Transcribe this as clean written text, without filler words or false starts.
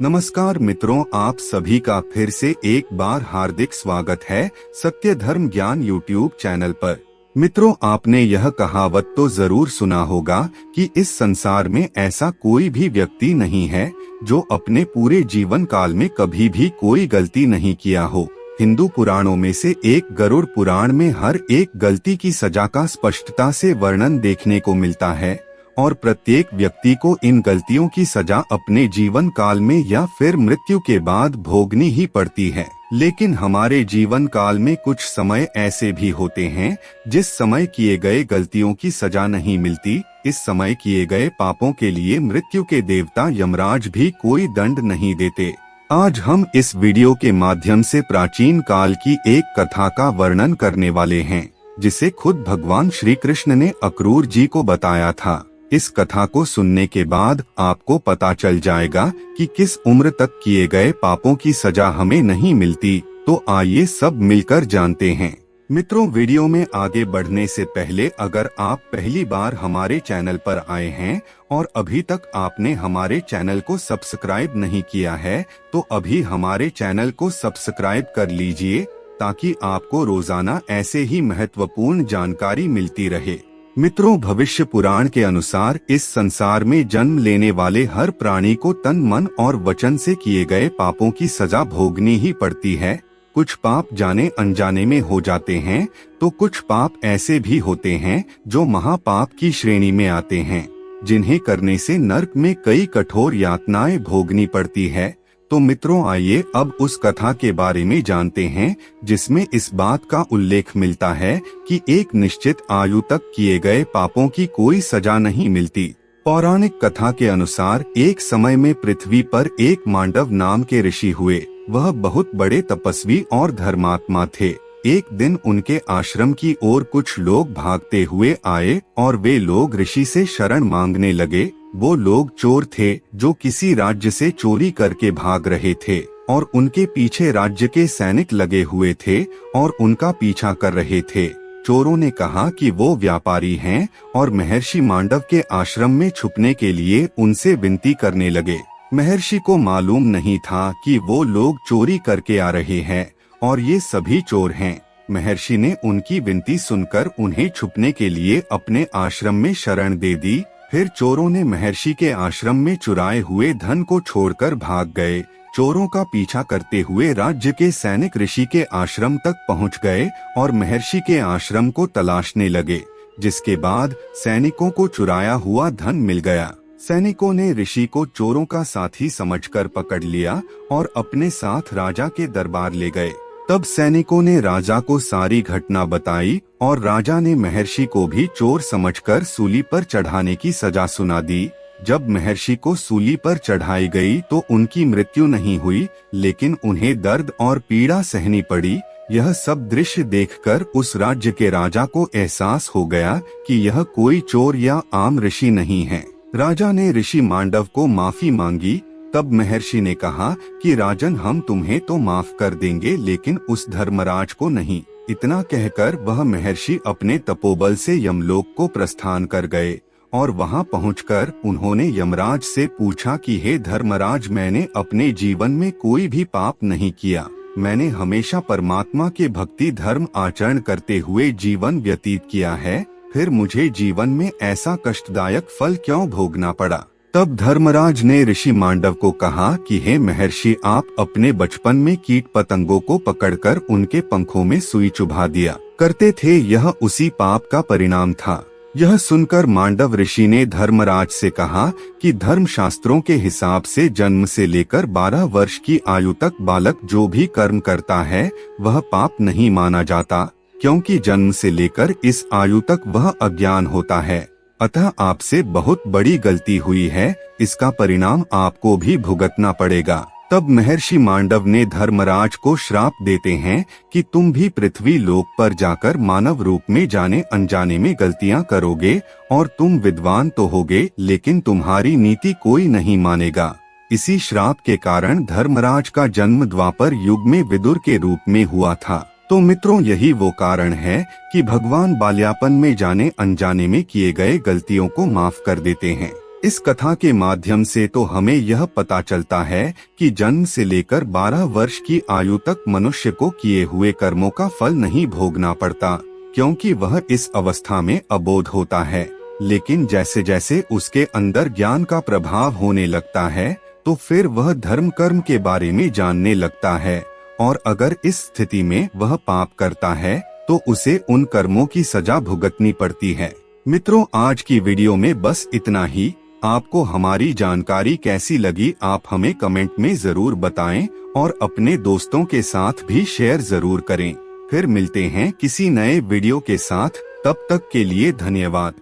नमस्कार मित्रों, आप सभी का फिर से एक बार हार्दिक स्वागत है सत्य धर्म ज्ञान यूट्यूब चैनल पर। मित्रों, आपने यह कहावत तो जरूर सुना होगा कि इस संसार में ऐसा कोई भी व्यक्ति नहीं है जो अपने पूरे जीवन काल में कभी भी कोई गलती नहीं किया हो। हिंदू पुराणों में से एक गरुड़ पुराण में हर एक गलती की सजा का स्पष्टता से वर्णन देखने को मिलता है और प्रत्येक व्यक्ति को इन गलतियों की सजा अपने जीवन काल में या फिर मृत्यु के बाद भोगनी ही पड़ती है। लेकिन हमारे जीवन काल में कुछ समय ऐसे भी होते हैं जिस समय किए गए गलतियों की सजा नहीं मिलती। इस समय किए गए पापों के लिए मृत्यु के देवता यमराज भी कोई दंड नहीं देते। आज हम इस वीडियो के माध्यम से प्राचीन काल की एक कथा का वर्णन करने वाले हैं, जिसे खुद भगवान श्री कृष्ण ने अक्रूर जी को बताया था। इस कथा को सुनने के बाद आपको पता चल जाएगा कि किस उम्र तक किए गए पापों की सजा हमें नहीं मिलती। तो आइए सब मिलकर जानते हैं। मित्रों, वीडियो में आगे बढ़ने से पहले अगर आप पहली बार हमारे चैनल पर आए हैं और अभी तक आपने हमारे चैनल को सब्सक्राइब नहीं किया है तो अभी हमारे चैनल को सब्सक्राइब कर लीजिए, ताकि आपको रोजाना ऐसे ही महत्वपूर्ण जानकारी मिलती रहे। मित्रों, भविष्य पुराण के अनुसार इस संसार में जन्म लेने वाले हर प्राणी को तन मन और वचन से किए गए पापों की सजा भोगनी ही पड़ती है। कुछ पाप जाने अनजाने में हो जाते हैं तो कुछ पाप ऐसे भी होते हैं जो महापाप की श्रेणी में आते हैं, जिन्हें करने से नरक में कई कठोर यातनाएं भोगनी पड़ती है। तो मित्रों, आइए अब उस कथा के बारे में जानते हैं जिसमें इस बात का उल्लेख मिलता है कि एक निश्चित आयु तक किए गए पापों की कोई सजा नहीं मिलती। पौराणिक कथा के अनुसार एक समय में पृथ्वी पर एक मांडव नाम के ऋषि हुए। वह बहुत बड़े तपस्वी और धर्मात्मा थे। एक दिन उनके आश्रम की ओर कुछ लोग भागते हुए आए और वे लोग ऋषि से शरण मांगने लगे। वो लोग चोर थे जो किसी राज्य से चोरी करके भाग रहे थे और उनके पीछे राज्य के सैनिक लगे हुए थे और उनका पीछा कर रहे थे। चोरों ने कहा कि वो व्यापारी हैं और महर्षि मांडव के आश्रम में छुपने के लिए उनसे विनती करने लगे। महर्षि को मालूम नहीं था कि वो लोग चोरी करके आ रहे हैं और ये सभी चोर हैं। महर्षि ने उनकी विनती सुनकर उन्हें छुपने के लिए अपने आश्रम में शरण दे दी। फिर चोरों ने महर्षि के आश्रम में चुराए हुए धन को छोड़कर भाग गए। चोरों का पीछा करते हुए राज्य के सैनिक ऋषि के आश्रम तक पहुंच गए और महर्षि के आश्रम को तलाशने लगे, जिसके बाद सैनिकों को चुराया हुआ धन मिल गया। सैनिकों ने ऋषि को चोरों का साथी समझकर पकड़ लिया और अपने साथ राजा के दरबार ले गए। तब सैनिकों ने राजा को सारी घटना बताई और राजा ने महर्षि को भी चोर समझकर सूली पर चढ़ाने की सजा सुना दी। जब महर्षि को सूली पर चढ़ाई गई तो उनकी मृत्यु नहीं हुई, लेकिन उन्हें दर्द और पीड़ा सहनी पड़ी। यह सब दृश्य देखकर उस राज्य के राजा को एहसास हो गया कि यह कोई चोर या आम ऋषि नहीं है। राजा ने ऋषि मांडव को माफी मांगी। तब महर्षि ने कहा कि राजन, हम तुम्हें तो माफ कर देंगे, लेकिन उस धर्मराज को नहीं। इतना कहकर वह महर्षि अपने तपोबल से यमलोक को प्रस्थान कर गए और वहां पहुंचकर उन्होंने यमराज से पूछा कि हे धर्मराज, मैंने अपने जीवन में कोई भी पाप नहीं किया। मैंने हमेशा परमात्मा के भक्ति धर्म आचरण करते हुए जीवन व्यतीत किया है, फिर मुझे जीवन में ऐसा कष्टदायक फल क्यों भोगना पड़ा। तब धर्मराज ने ऋषि मांडव को कहा कि हे महर्षि, आप अपने बचपन में कीट पतंगों को पकड़कर उनके पंखों में सुई चुभा दिया करते थे, यह उसी पाप का परिणाम था। यह सुनकर मांडव ऋषि ने धर्मराज से कहा कि धर्म शास्त्रों के हिसाब से जन्म से लेकर 12 वर्ष की आयु तक बालक जो भी कर्म करता है वह पाप नहीं माना जाता, क्योंकि जन्म से लेकर इस आयु तक वह अज्ञान होता है। अतः आपसे बहुत बड़ी गलती हुई है, इसका परिणाम आपको भी भुगतना पड़ेगा। तब महर्षि मांडव ने धर्मराज को श्राप देते हैं कि तुम भी पृथ्वी लोक पर जाकर मानव रूप में जाने अनजाने में गलतियां करोगे और तुम विद्वान तो होगे, लेकिन तुम्हारी नीति कोई नहीं मानेगा। इसी श्राप के कारण धर्मराज का जन्म द्वापर युग में विदुर के रूप में हुआ था। तो मित्रों, यही वो कारण है कि भगवान बाल्यापन में जाने अनजाने में किए गए गलतियों को माफ कर देते हैं। इस कथा के माध्यम से तो हमें यह पता चलता है कि जन्म से लेकर 12 वर्ष की आयु तक मनुष्य को किए हुए कर्मों का फल नहीं भोगना पड़ता, क्योंकि वह इस अवस्था में अबोध होता है। लेकिन जैसे जैसे उसके अंदर ज्ञान का प्रभाव होने लगता है तो फिर वह धर्म कर्म के बारे में जानने लगता है, और अगर इस स्थिति में वह पाप करता है तो उसे उन कर्मों की सजा भुगतनी पड़ती है। मित्रों, आज की वीडियो में बस इतना ही। आपको हमारी जानकारी कैसी लगी आप हमें कमेंट में जरूर बताएं और अपने दोस्तों के साथ भी शेयर जरूर करें। फिर मिलते हैं किसी नए वीडियो के साथ, तब तक के लिए धन्यवाद।